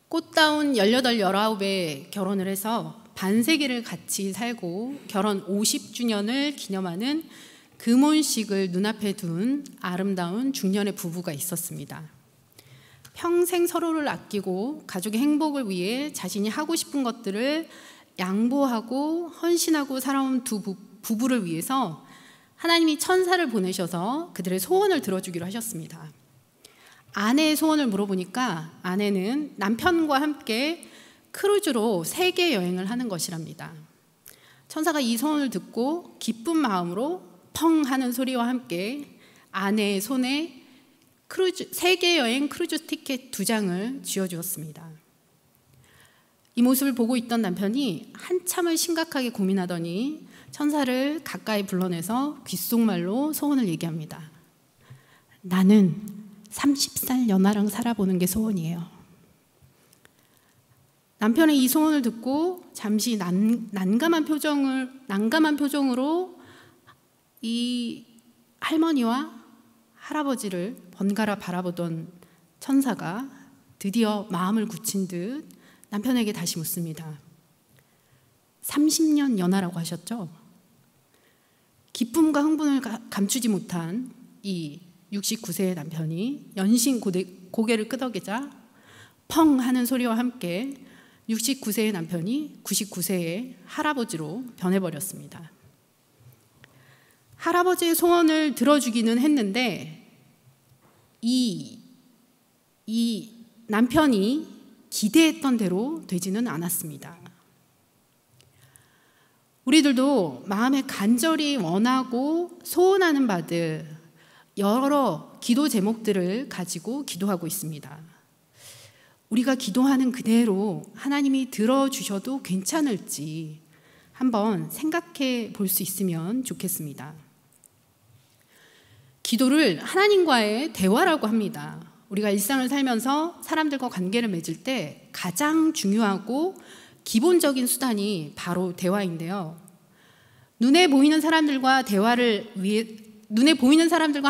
꽃다운 18, 19에 결혼을 해서 반세기를 같이 살고 결혼 50주년을 기념하는 금혼식을 눈앞에 둔 아름다운 중년의 부부가 있었습니다. 평생 서로를 아끼고 가족의 행복을 위해 자신이 하고 싶은 것들을 양보하고 헌신하고 살아온 두 부부를 위해서 하나님이 천사를 보내셔서 그들의 소원을 들어주기로 하셨습니다. 아내의 소원을 물어보니까 아내는 남편과 함께 크루즈로 세계 여행을 하는 것이랍니다. 천사가 이 소원을 듣고 기쁜 마음으로 펑 하는 소리와 함께 아내의 손에 세계 여행 크루즈 티켓 2장을 쥐어주었습니다. 이 모습을 보고 있던 남편이 한참을 심각하게 고민하더니 천사를 가까이 불러내서 귓속말로 소원을 얘기합니다. 나는 30살 연하랑 살아보는 게 소원이에요. 남편의 이 소원을 듣고 잠시 난감한 표정으로 이 할머니와 할아버지를 번갈아 바라보던 천사가 드디어 마음을 굳힌 듯 남편에게 다시 묻습니다. 30년 연하라고 하셨죠? 기쁨과 흥분을 감추지 못한 이 69세의 남편이 연신 고개를 끄덕이자 펑 하는 소리와 함께 69세의 남편이 99세의 할아버지로 변해버렸습니다. 할아버지의 소원을 들어주기는 했는데 이 남편이 기대했던 대로 되지는 않았습니다. 우리들도 마음에 간절히 원하고 소원하는 바들 여러 기도 제목들을 가지고 기도하고 있습니다. 우리가 기도하는 그대로 하나님이 들어주셔도 괜찮을지 한번 생각해 볼 수 있으면 좋겠습니다. 기도를 하나님과의 대화라고 합니다. 우리가 일상을 살면서 사람들과 관계를 맺을 때 가장 중요하고 기본적인 수단이 바로 대화인데요. 눈에 보이는 사람들과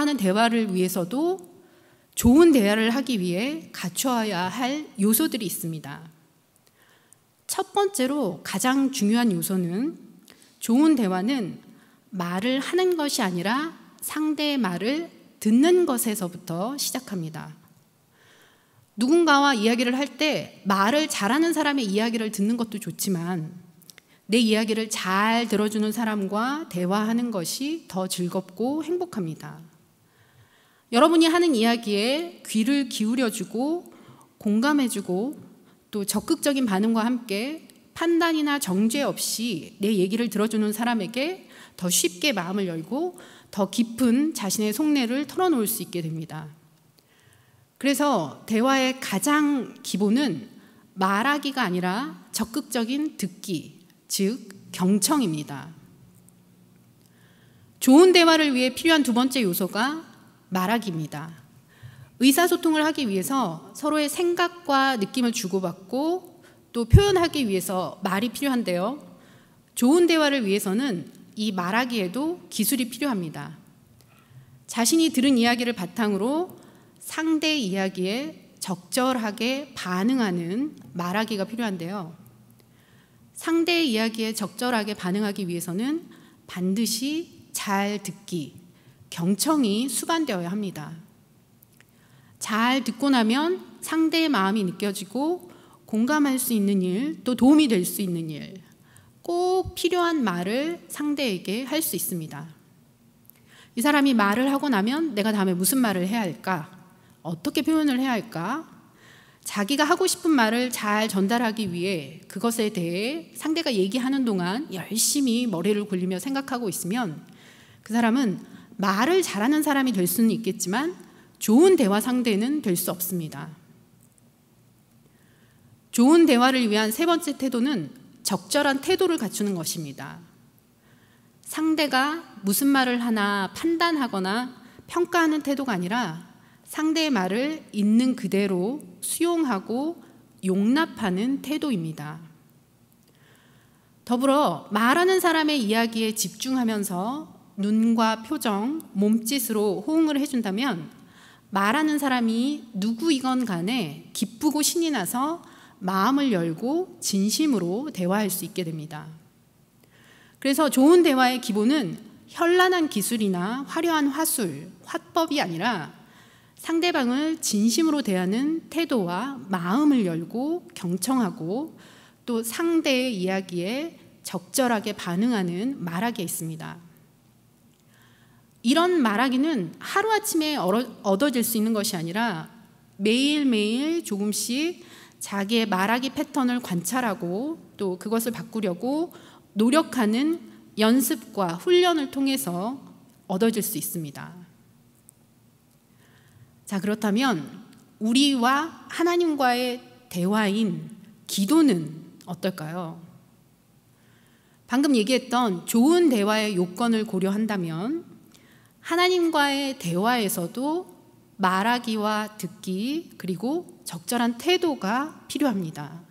하는 대화를 위해서도 좋은 대화를 하기 위해 갖춰야 할 요소들이 있습니다. 첫 번째로 가장 중요한 요소는 좋은 대화는 말을 하는 것이 아니라 상대의 말을 듣는 것에서부터 시작합니다. 누군가와 이야기를 할 때 말을 잘하는 사람의 이야기를 듣는 것도 좋지만 내 이야기를 잘 들어주는 사람과 대화하는 것이 더 즐겁고 행복합니다. 여러분이 하는 이야기에 귀를 기울여주고 공감해주고 또 적극적인 반응과 함께 판단이나 정죄 없이 내 얘기를 들어주는 사람에게 더 쉽게 마음을 열고 더 깊은 자신의 속내를 털어놓을 수 있게 됩니다. 그래서 대화의 가장 기본은 말하기가 아니라 적극적인 듣기, 즉 경청입니다. 좋은 대화를 위해 필요한 두 번째 요소가 말하기입니다. 의사소통을 하기 위해서 서로의 생각과 느낌을 주고받고 또 표현하기 위해서 말이 필요한데요. 좋은 대화를 위해서는 이 말하기에도 기술이 필요합니다. 자신이 들은 이야기를 바탕으로 상대의 이야기에 적절하게 반응하는 말하기가 필요한데요. 상대의 이야기에 적절하게 반응하기 위해서는 반드시 잘 듣기, 경청이 수반되어야 합니다. 잘 듣고 나면 상대의 마음이 느껴지고 공감할 수 있는 일, 또 도움이 될 수 있는 일, 꼭 필요한 말을 상대에게 할 수 있습니다. 이 사람이 말을 하고 나면 내가 다음에 무슨 말을 해야 할까? 어떻게 표현을 해야 할까? 자기가 하고 싶은 말을 잘 전달하기 위해 그것에 대해 상대가 얘기하는 동안 열심히 머리를 굴리며 생각하고 있으면 그 사람은 말을 잘하는 사람이 될 수는 있겠지만 좋은 대화 상대는 될 수 없습니다. 좋은 대화를 위한 세 번째 태도는 적절한 태도를 갖추는 것입니다. 상대가 무슨 말을 하나 판단하거나 평가하는 태도가 아니라 상대의 말을 있는 그대로 수용하고 용납하는 태도입니다. 더불어 말하는 사람의 이야기에 집중하면서 눈과 표정, 몸짓으로 호응을 해준다면 말하는 사람이 누구이건 간에 기쁘고 신이 나서 마음을 열고 진심으로 대화할 수 있게 됩니다. 그래서 좋은 대화의 기본은 현란한 기술이나 화려한 화술, 화법이 아니라 상대방을 진심으로 대하는 태도와 마음을 열고 경청하고 또 상대의 이야기에 적절하게 반응하는 말하기에 있습니다. 이런 말하기는 하루아침에 얻어질 수 있는 것이 아니라 매일매일 조금씩 자기의 말하기 패턴을 관찰하고 또 그것을 바꾸려고 노력하는 연습과 훈련을 통해서 얻어질 수 있습니다. 자, 그렇다면 우리와 하나님과의 대화인 기도는 어떨까요? 방금 얘기했던 좋은 대화의 요건을 고려한다면 하나님과의 대화에서도 말하기와 듣기 그리고 적절한 태도가 필요합니다.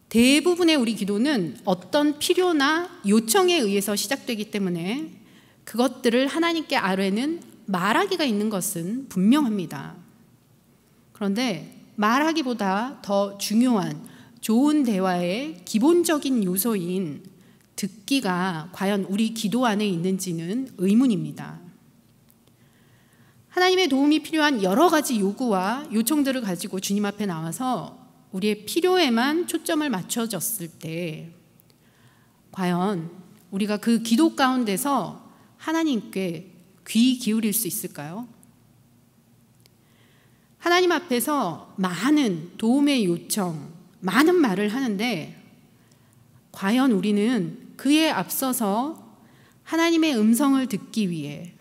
대부분의 우리 기도는 어떤 필요나 요청에 의해서 시작되기 때문에 그것들을 하나님께 아뢰는 말하기가 있는 것은 분명합니다. 그런데 말하기보다 더 중요한 좋은 대화의 기본적인 요소인 듣기가 과연 우리 기도 안에 있는지는 의문입니다. 하나님의 도움이 필요한 여러 가지 요구와 요청들을 가지고 주님 앞에 나와서 우리의 필요에만 초점을 맞춰졌을 때 과연 우리가 그 기도 가운데서 하나님께 귀 기울일 수 있을까요? 하나님 앞에서 많은 도움의 요청, 많은 말을 하는데 과연 우리는 그에 앞서서 하나님의 음성을 듣기 위해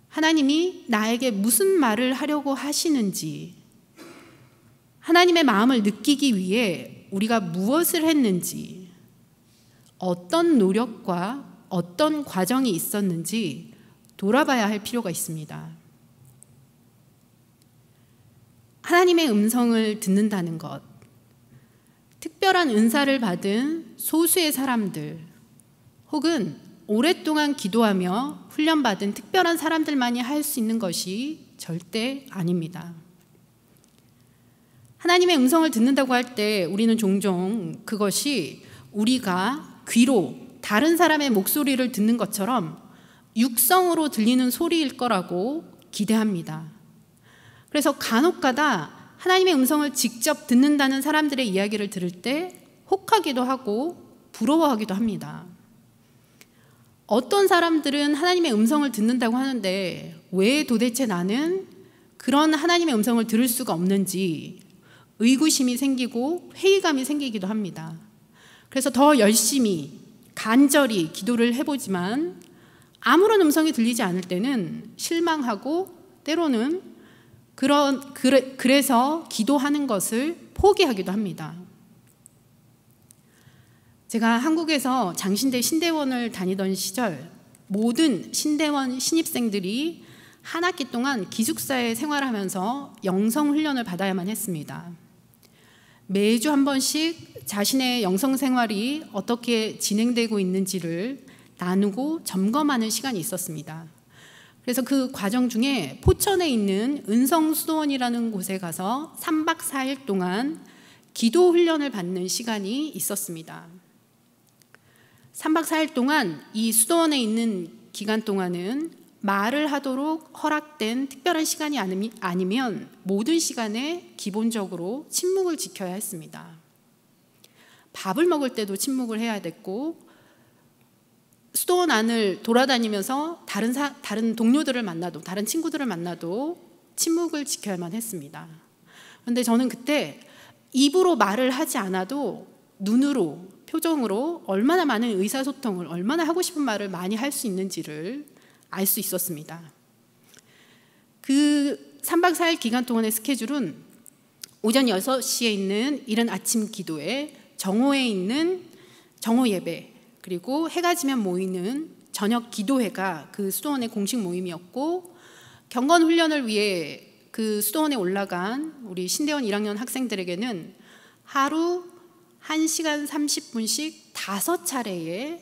하나님이 나에게 무슨 말을 하려고 하시는지, 하나님의 마음을 느끼기 위해 우리가 무엇을 했는지, 어떤 노력과 어떤 과정이 있었는지 돌아봐야 할 필요가 있습니다. 하나님의 음성을 듣는다는 것, 특별한 은사를 받은 소수의 사람들 혹은 오랫동안 기도하며 훈련받은 특별한 사람들만이 할 수 있는 것이 절대 아닙니다. 하나님의 음성을 듣는다고 할 때 우리는 종종 그것이 우리가 귀로 다른 사람의 목소리를 듣는 것처럼 육성으로 들리는 소리일 거라고 기대합니다. 그래서 간혹가다 하나님의 음성을 직접 듣는다는 사람들의 이야기를 들을 때 혹하기도 하고 부러워하기도 합니다. 어떤 사람들은 하나님의 음성을 듣는다고 하는데 왜 도대체 나는 그런 하나님의 음성을 들을 수가 없는지 의구심이 생기고 회의감이 생기기도 합니다. 그래서 더 열심히 간절히 기도를 해보지만 아무런 음성이 들리지 않을 때는 실망하고 때로는 그래서 기도하는 것을 포기하기도 합니다. 제가 한국에서 장신대 신대원을 다니던 시절 모든 신대원 신입생들이 한 학기 동안 기숙사에 생활하면서 영성훈련을 받아야만 했습니다. 매주 한 번씩 자신의 영성생활이 어떻게 진행되고 있는지를 나누고 점검하는 시간이 있었습니다. 그래서 그 과정 중에 포천에 있는 은성수도원이라는 곳에 가서 3박 4일 동안 기도 훈련을 받는 시간이 있었습니다. 3박 4일 동안 이 수도원에 있는 기간 동안은 말을 하도록 허락된 특별한 시간이 아니면 모든 시간에 기본적으로 침묵을 지켜야 했습니다. 밥을 먹을 때도 침묵을 해야 됐고 수도원 안을 돌아다니면서 다른 동료들을 만나도 다른 친구들을 만나도 침묵을 지켜야만 했습니다. 그런데 저는 그때 입으로 말을 하지 않아도 눈으로 표정으로 얼마나 많은 의사소통을 얼마나 하고 싶은 말을 많이 할 수 있는지를 알 수 있었습니다. 그 3박 4일 기간 동안의 스케줄은 오전 6시에 있는 이른 아침 기도회, 정오에 있는 정오 예배, 그리고 해가 지면 모이는 저녁 기도회가 그 수도원의 공식 모임이었고 경건 훈련을 위해 그 수도원에 올라간 우리 신대원 1학년 학생들에게는 하루 1시간 30분씩 5차례에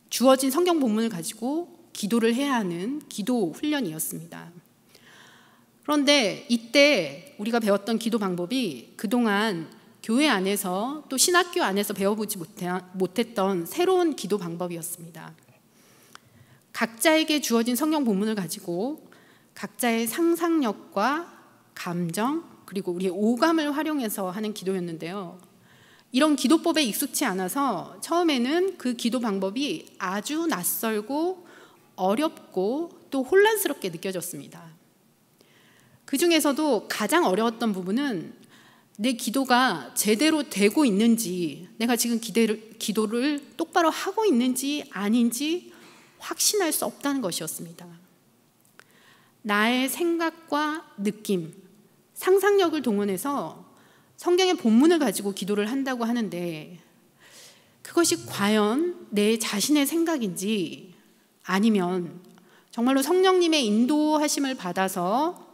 주어진 성경 본문을 가지고 기도를 해야 하는 기도 훈련이었습니다. 그런데 이때 우리가 배웠던 기도 방법이 그동안 교회 안에서 또 신학교 안에서 배워보지 못했던 새로운 기도 방법이었습니다. 각자에게 주어진 성경 본문을 가지고 각자의 상상력과 감정 그리고 우리의 오감을 활용해서 하는 기도였는데요. 이런 기도법에 익숙치 않아서 처음에는 그 기도 방법이 아주 낯설고 어렵고 또 혼란스럽게 느껴졌습니다. 그 중에서도 가장 어려웠던 부분은 내 기도가 제대로 되고 있는지, 내가 지금 기도를 똑바로 하고 있는지 아닌지 확신할 수 없다는 것이었습니다. 나의 생각과 느낌, 상상력을 동원해서 성경의 본문을 가지고 기도를 한다고 하는데 그것이 과연 내 자신의 생각인지 아니면 정말로 성령님의 인도하심을 받아서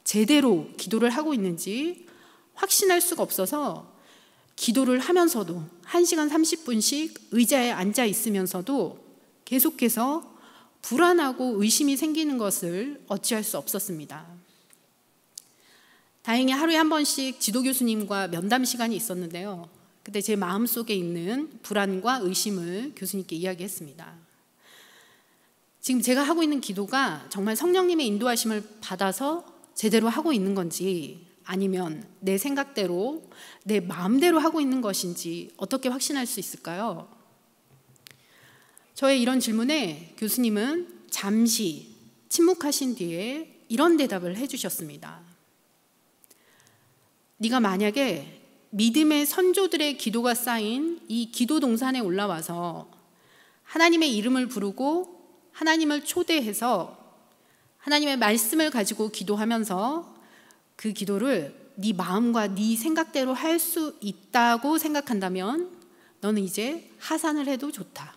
제대로 기도를 하고 있는지 확신할 수가 없어서 기도를 하면서도 1시간 30분씩 의자에 앉아 있으면서도 계속해서 불안하고 의심이 생기는 것을 어찌할 수 없었습니다. 다행히 하루에 한 번씩 지도 교수님과 면담 시간이 있었는데요. 그때 제 마음속에 있는 불안과 의심을 교수님께 이야기했습니다. 지금 제가 하고 있는 기도가 정말 성령님의 인도하심을 받아서 제대로 하고 있는 건지 아니면 내 생각대로 내 마음대로 하고 있는 것인지 어떻게 확신할 수 있을까요? 저의 이런 질문에 교수님은 잠시 침묵하신 뒤에 이런 대답을 해주셨습니다. 네가 만약에 믿음의 선조들의 기도가 쌓인 이 기도 동산에 올라와서 하나님의 이름을 부르고 하나님을 초대해서 하나님의 말씀을 가지고 기도하면서 그 기도를 네 마음과 네 생각대로 할 수 있다고 생각한다면 너는 이제 하산을 해도 좋다.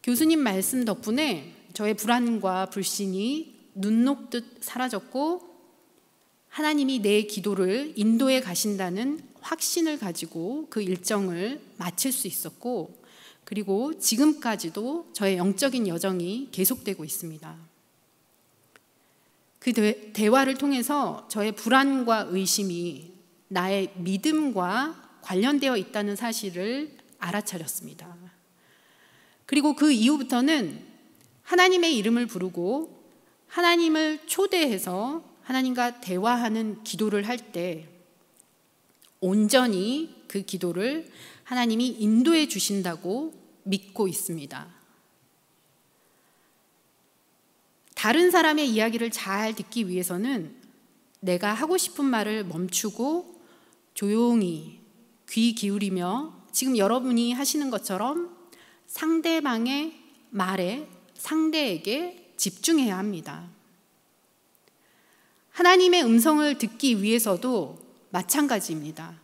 교수님 말씀 덕분에 저의 불안과 불신이 눈 녹듯 사라졌고 하나님이 내 기도를 인도해 가신다는 확신을 가지고 그 일정을 마칠 수 있었고 그리고 지금까지도 저의 영적인 여정이 계속되고 있습니다. 그 대화를 통해서 저의 불안과 의심이 나의 믿음과 관련되어 있다는 사실을 알아차렸습니다. 그리고 그 이후부터는 하나님의 이름을 부르고 하나님을 초대해서 하나님과 대화하는 기도를 할 때 온전히 그 기도를 하나님이 인도해 주신다고 믿고 있습니다. 다른 사람의 이야기를 잘 듣기 위해서는 내가 하고 싶은 말을 멈추고 조용히 귀 기울이며 지금 여러분이 하시는 것처럼 상대방의 말에 상대에게 집중해야 합니다. 하나님의 음성을 듣기 위해서도 마찬가지입니다.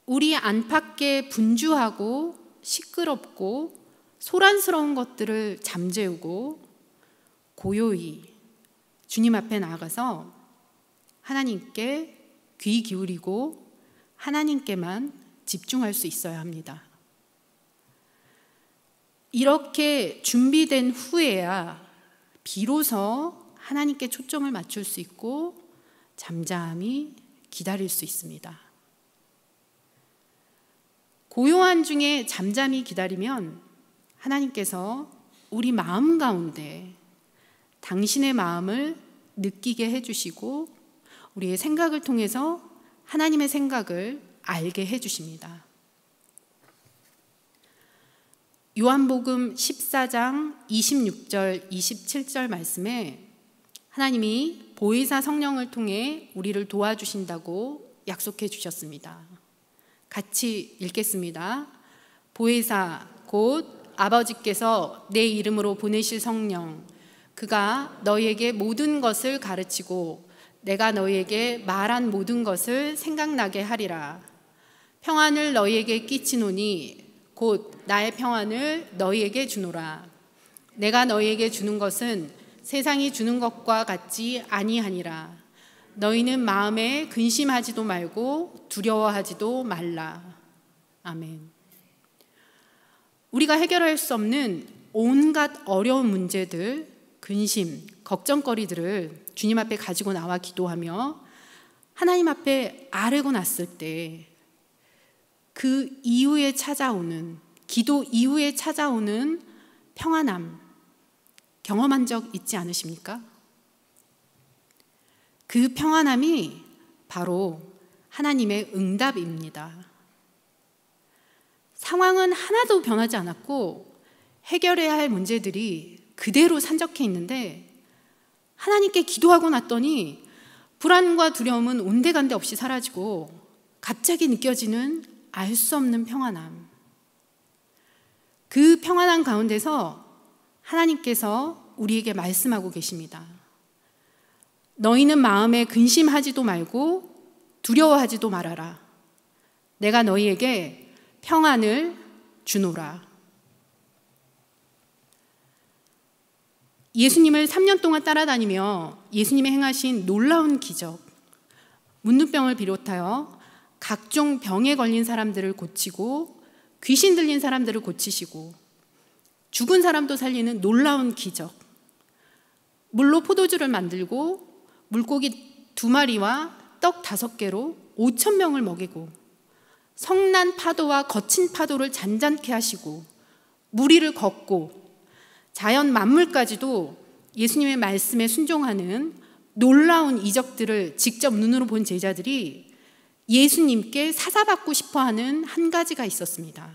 우리 안팎의 분주하고 시끄럽고 소란스러운 것들을 잠재우고 고요히 주님 앞에 나아가서 하나님께 귀 기울이고 하나님께만 집중할 수 있어야 합니다. 이렇게 준비된 후에야 비로소 하나님께 초점을 맞출 수 있고 잠잠히 기다릴 수 있습니다. 고요한 중에 잠잠히 기다리면 하나님께서 우리 마음 가운데 당신의 마음을 느끼게 해주시고 우리의 생각을 통해서 하나님의 생각을 알게 해주십니다. 요한복음 14장 26절 27절 말씀에 하나님이 보혜사 성령을 통해 우리를 도와주신다고 약속해 주셨습니다. 같이 읽겠습니다. 보혜사 곧 아버지께서 내 이름으로 보내실 성령 그가 너희에게 모든 것을 가르치고 내가 너희에게 말한 모든 것을 생각나게 하리라. 평안을 너희에게 끼치노니 곧 나의 평안을 너희에게 주노라. 내가 너희에게 주는 것은 세상이 주는 것과 같지 아니하니라. 너희는 마음에 근심하지도 말고 두려워하지도 말라. 아멘. 우리가 해결할 수 없는 온갖 어려운 문제들, 근심, 걱정거리들을 주님 앞에 가지고 나와 기도하며 하나님 앞에 아뢰고 났을 때 그 이후에 찾아오는, 기도 이후에 찾아오는 평안함 경험한 적 있지 않으십니까? 그 평안함이 바로 하나님의 응답입니다. 상황은 하나도 변하지 않았고 해결해야 할 문제들이 그대로 산적해 있는데 하나님께 기도하고 났더니 불안과 두려움은 온데간데 없이 사라지고 갑자기 느껴지는 알 수 없는 평안함. 그 평안함 가운데서 하나님께서 우리에게 말씀하고 계십니다. 너희는 마음에 근심하지도 말고 두려워하지도 말아라. 내가 너희에게 평안을 주노라. 예수님을 3년 동안 따라다니며 예수님이 행하신 놀라운 기적, 문둥병을 비롯하여 각종 병에 걸린 사람들을 고치고 귀신 들린 사람들을 고치시고 죽은 사람도 살리는 놀라운 기적, 물로 포도주를 만들고 물고기 2마리와 떡 5개로 5,000명을 먹이고 성난 파도와 거친 파도를 잔잔케 하시고 물 위를 걷고 자연 만물까지도 예수님의 말씀에 순종하는 놀라운 이적들을 직접 눈으로 본 제자들이 예수님께 사사받고 싶어하는 한 가지가 있었습니다.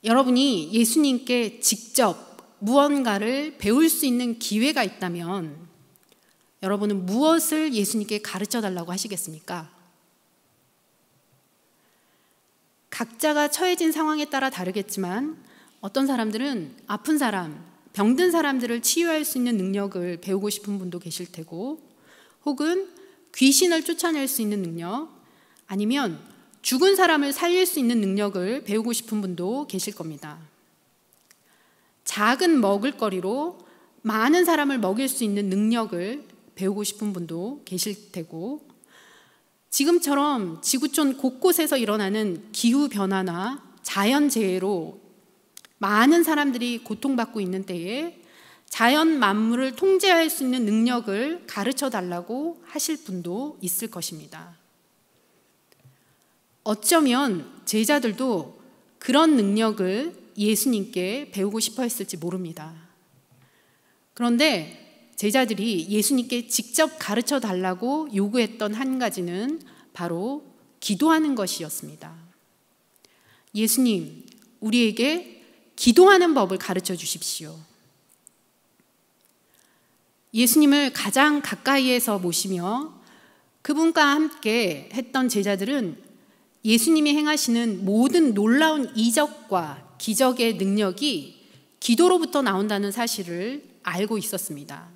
여러분이 예수님께 직접 무언가를 배울 수 있는 기회가 있다면 여러분은 무엇을 예수님께 가르쳐 달라고 하시겠습니까? 각자가 처해진 상황에 따라 다르겠지만 어떤 사람들은 아픈 사람, 병든 사람들을 치유할 수 있는 능력을 배우고 싶은 분도 계실 테고, 혹은 귀신을 쫓아낼 수 있는 능력, 아니면 죽은 사람을 살릴 수 있는 능력을 배우고 싶은 분도 계실 겁니다. 작은 먹을거리로 많은 사람을 먹일 수 있는 능력을 배우고 싶은 분도 계실 테고, 지금처럼 지구촌 곳곳에서 일어나는 기후변화나 자연재해로 많은 사람들이 고통받고 있는 때에 자연 만물을 통제할 수 있는 능력을 가르쳐 달라고 하실 분도 있을 것입니다. 어쩌면 제자들도 그런 능력을 예수님께 배우고 싶어 했을지 모릅니다. 그런데 제자들이 예수님께 직접 가르쳐 달라고 요구했던 한 가지는 바로 기도하는 것이었습니다. 예수님, 우리에게 기도하는 법을 가르쳐 주십시오. 예수님을 가장 가까이에서 모시며 그분과 함께 했던 제자들은 예수님이 행하시는 모든 놀라운 이적과 기적의 능력이 기도로부터 나온다는 사실을 알고 있었습니다.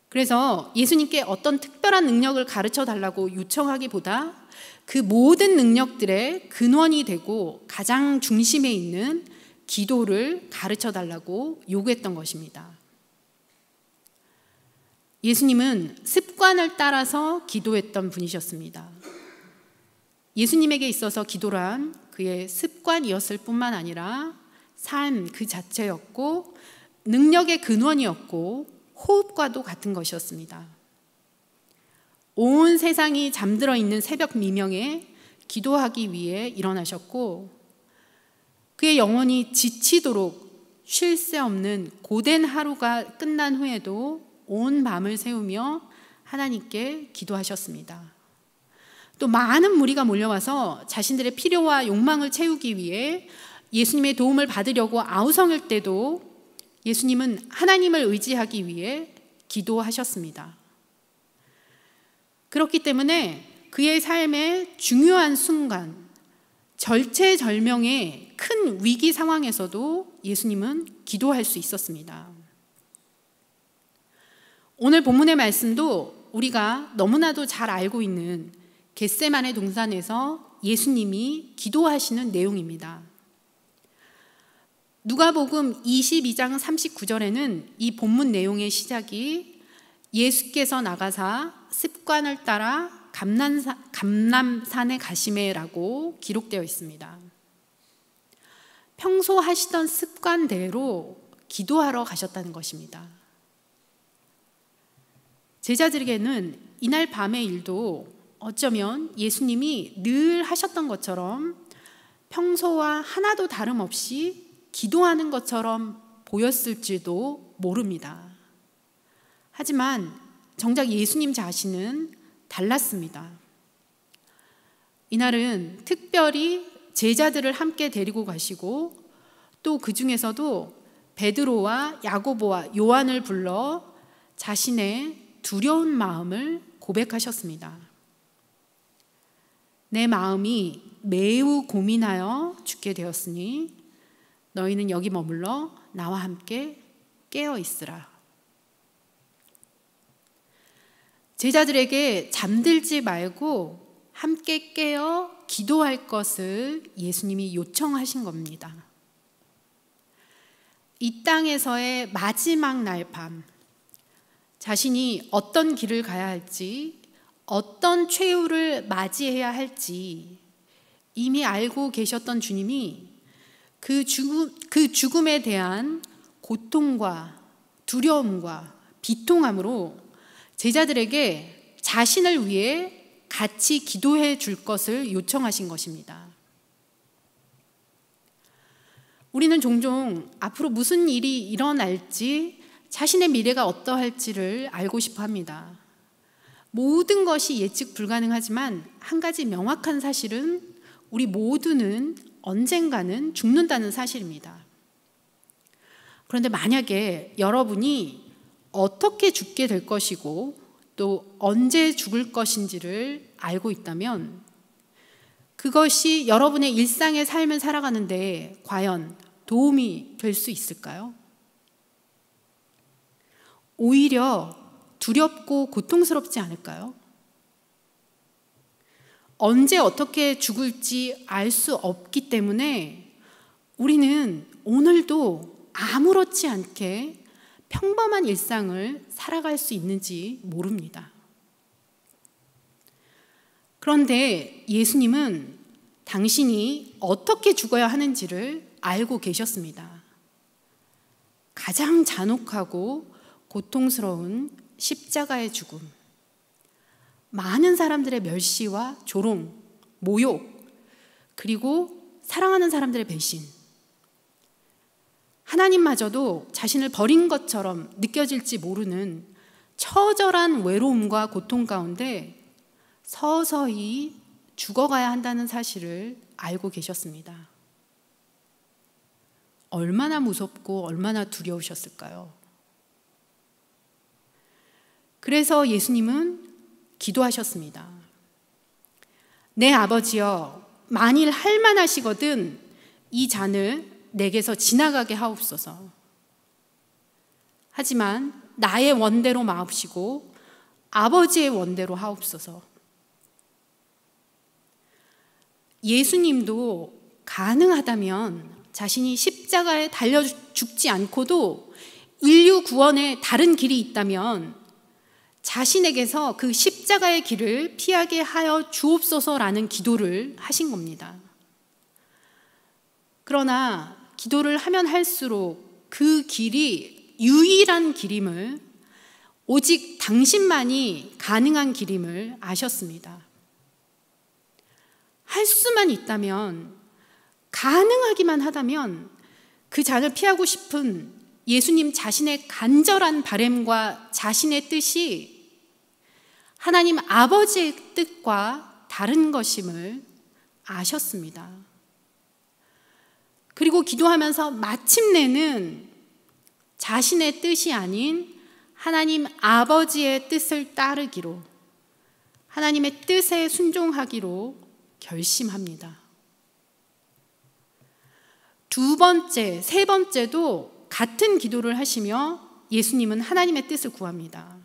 그래서 예수님께 어떤 특별한 능력을 가르쳐 달라고 요청하기보다 그 모든 능력들의 근원이 되고 가장 중심에 있는 기도를 가르쳐 달라고 요구했던 것입니다. 예수님은 습관을 따라서 기도했던 분이셨습니다. 예수님에게 있어서 기도란 그의 습관이었을 뿐만 아니라 삶 그 자체였고 능력의 근원이었고 호흡과도 같은 것이었습니다. 온 세상이 잠들어 있는 새벽 미명에 기도하기 위해 일어나셨고 그의 영혼이 지치도록 쉴 새 없는 고된 하루가 끝난 후에도 온 밤을 새우며 하나님께 기도하셨습니다. 또 많은 무리가 몰려와서 자신들의 필요와 욕망을 채우기 위해 예수님의 도움을 받으려고 아우성일 때도 예수님은 하나님을 의지하기 위해 기도하셨습니다. 그렇기 때문에 그의 삶의 중요한 순간, 절체절명의 큰 위기 상황에서도 예수님은 기도할 수 있었습니다. 오늘 본문의 말씀도 우리가 너무나도 잘 알고 있는 겟세마네 동산에서 예수님이 기도하시는 내용입니다. 누가복음 22장 39절에는 이 본문 내용의 시작이 예수께서 나가사 습관을 따라 감람산에 가시매라고 기록되어 있습니다. 평소 하시던 습관대로 기도하러 가셨다는 것입니다. 제자들에게는 이날 밤의 일도 어쩌면 예수님이 늘 하셨던 것처럼 평소와 하나도 다름없이 기도하는 것처럼 보였을지도 모릅니다. 하지만 정작 예수님 자신은 달랐습니다. 이날은 특별히 제자들을 함께 데리고 가시고 또 그 중에서도 베드로와 야고보와 요한을 불러 자신의 두려운 마음을 고백하셨습니다. 내 마음이 매우 고민하여 죽게 되었으니 너희는 여기 머물러 나와 함께 깨어 있으라. 제자들에게 잠들지 말고 함께 깨어 기도할 것을 예수님이 요청하신 겁니다. 이 땅에서의 마지막 날 밤, 자신이 어떤 길을 가야 할지, 어떤 최후를 맞이해야 할지 이미 알고 계셨던 주님이 그 죽음에 대한 고통과 두려움과 비통함으로 제자들에게 자신을 위해 같이 기도해 줄 것을 요청하신 것입니다. 우리는 종종 앞으로 무슨 일이 일어날지, 자신의 미래가 어떠할지를 알고 싶어 합니다. 모든 것이 예측 불가능하지만 한 가지 명확한 사실은 우리 모두는 언젠가는 죽는다는 사실입니다. 그런데 만약에 여러분이 어떻게 죽게 될 것이고 또 언제 죽을 것인지를 알고 있다면 그것이 여러분의 일상의 삶을 살아가는데 과연 도움이 될 수 있을까요? 오히려 두렵고 고통스럽지 않을까요? 언제 어떻게 죽을지 알 수 없기 때문에 우리는 오늘도 아무렇지 않게 평범한 일상을 살아갈 수 있는지 모릅니다. 그런데 예수님은 당신이 어떻게 죽어야 하는지를 알고 계셨습니다. 가장 잔혹하고 고통스러운 십자가의 죽음, 많은 사람들의 멸시와 조롱, 모욕, 그리고 사랑하는 사람들의 배신, 하나님마저도 자신을 버린 것처럼 느껴질지 모르는 처절한 외로움과 고통 가운데 서서히 죽어가야 한다는 사실을 알고 계셨습니다. 얼마나 무섭고 얼마나 두려우셨을까요? 그래서 예수님은 기도하셨습니다. 내 아버지여, 만일 할만하시거든 이 잔을 내게서 지나가게 하옵소서. 하지만 나의 원대로 마옵시고 아버지의 원대로 하옵소서. 예수님도 가능하다면 자신이 십자가에 달려 죽지 않고도 인류 구원에 다른 길이 있다면 자신에게서 그 십자가의 길을 피하게 하여 주옵소서라는 기도를 하신 겁니다. 그러나 기도를 하면 할수록 그 길이 유일한 길임을, 오직 당신만이 가능한 길임을 아셨습니다. 할 수만 있다면, 가능하기만 하다면 그 잔을 피하고 싶은 예수님 자신의 간절한 바람과 자신의 뜻이 하나님 아버지의 뜻과 다른 것임을 아셨습니다. 그리고 기도하면서 마침내는 자신의 뜻이 아닌 하나님 아버지의 뜻을 따르기로, 하나님의 뜻에 순종하기로 결심합니다. 두 번째, 세 번째도 같은 기도를 하시며 예수님은 하나님의 뜻을 구합니다.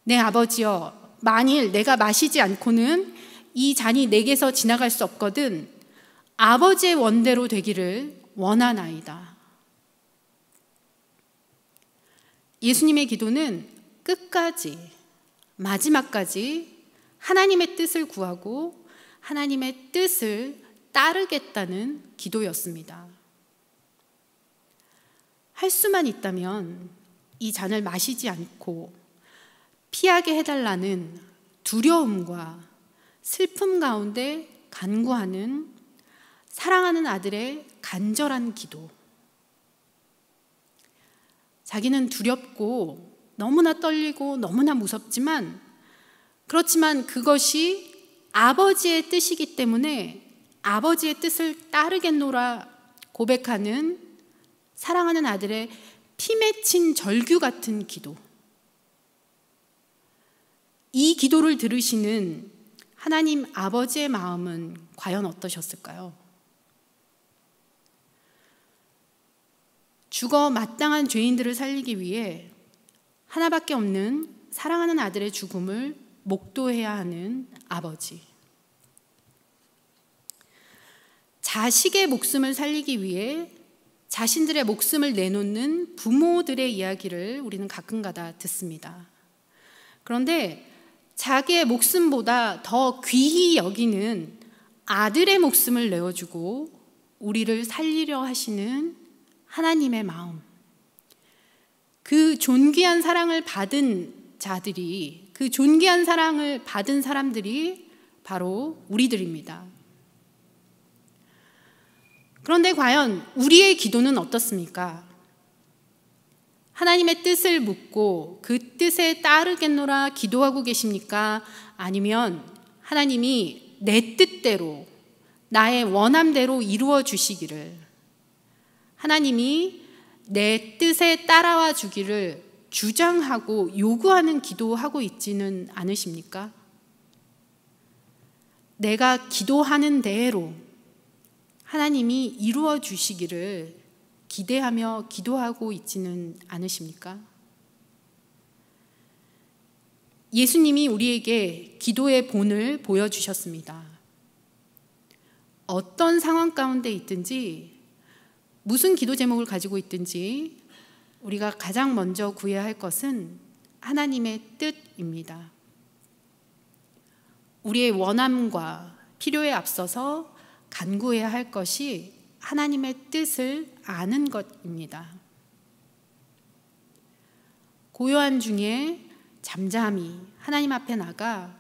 내 아버지여, 만일 내가 마시지 않고는 이 잔이 내게서 지나갈 수 없거든 아버지의 원대로 되기를 원하나이다. 예수님의 기도는 끝까지, 마지막까지 하나님의 뜻을 구하고 하나님의 뜻을 따르겠다는 기도였습니다. 할 수만 있다면 이 잔을 마시지 않고 피하게 해달라는 두려움과 슬픔 가운데 간구하는 사랑하는 아들의 간절한 기도. 자기는 두렵고 너무나 떨리고 너무나 무섭지만, 그렇지만 그것이 아버지의 뜻이기 때문에 아버지의 뜻을 따르겠노라 고백하는 사랑하는 아들의 피 맺힌 절규 같은 기도. 이 기도를 들으시는 하나님 아버지의 마음은 과연 어떠셨을까요? 죽어 마땅한 죄인들을 살리기 위해 하나밖에 없는 사랑하는 아들의 죽음을 목도해야 하는 아버지. 자식의 목숨을 살리기 위해 자신들의 목숨을 내놓는 부모들의 이야기를 우리는 가끔가다 듣습니다. 그런데 자기의 목숨보다 더 귀히 여기는 아들의 목숨을 내어주고 우리를 살리려 하시는 하나님의 마음, 그 존귀한 사랑을 받은 자들이, 그 존귀한 사랑을 받은 사람들이 바로 우리들입니다. 그런데 과연 우리의 기도는 어떻습니까? 하나님의 뜻을 묻고 그 뜻에 따르겠노라 기도하고 계십니까? 아니면 하나님이 내 뜻대로, 나의 원함대로 이루어 주시기를, 하나님이 내 뜻에 따라와 주기를 주장하고 요구하는 기도하고 있지는 않으십니까? 내가 기도하는 대로 하나님이 이루어 주시기를 기대하며 기도하고 있지는 않으십니까? 예수님이 우리에게 기도의 본을 보여주셨습니다. 어떤 상황 가운데 있든지, 무슨 기도 제목을 가지고 있든지 우리가 가장 먼저 구해야 할 것은 하나님의 뜻입니다. 우리의 원함과 필요에 앞서서 간구해야 할 것이 하나님의 뜻을 아는 것입니다. 고요한 중에 잠잠히 하나님 앞에 나가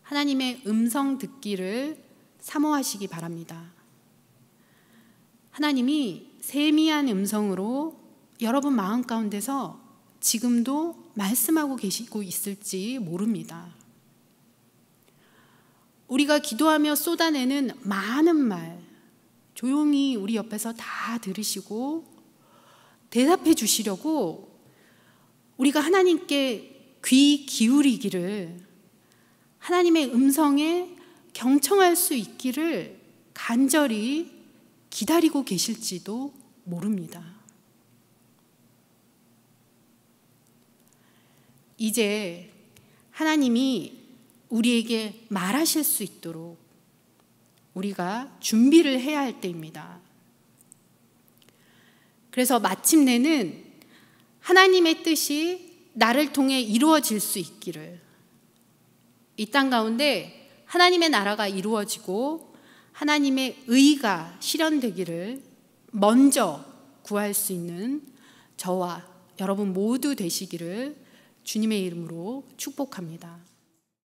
하나님의 음성 듣기를 사모하시기 바랍니다. 하나님이 세미한 음성으로 여러분 마음 가운데서 지금도 말씀하고 계시고 있을지 모릅니다. 우리가 기도하며 쏟아내는 많은 말, 조용히 우리 옆에서 다 들으시고 대답해 주시려고 우리가 하나님께 귀 기울이기를, 하나님의 음성에 경청할 수 있기를 간절히 기다리고 계실지도 모릅니다. 이제 하나님이 우리에게 말하실 수 있도록 우리가 준비를 해야 할 때입니다. 그래서 마침내는 하나님의 뜻이 나를 통해 이루어질 수 있기를, 이 땅 가운데 하나님의 나라가 이루어지고 하나님의 의가 실현되기를 먼저 구할 수 있는 저와 여러분 모두 되시기를 주님의 이름으로 축복합니다.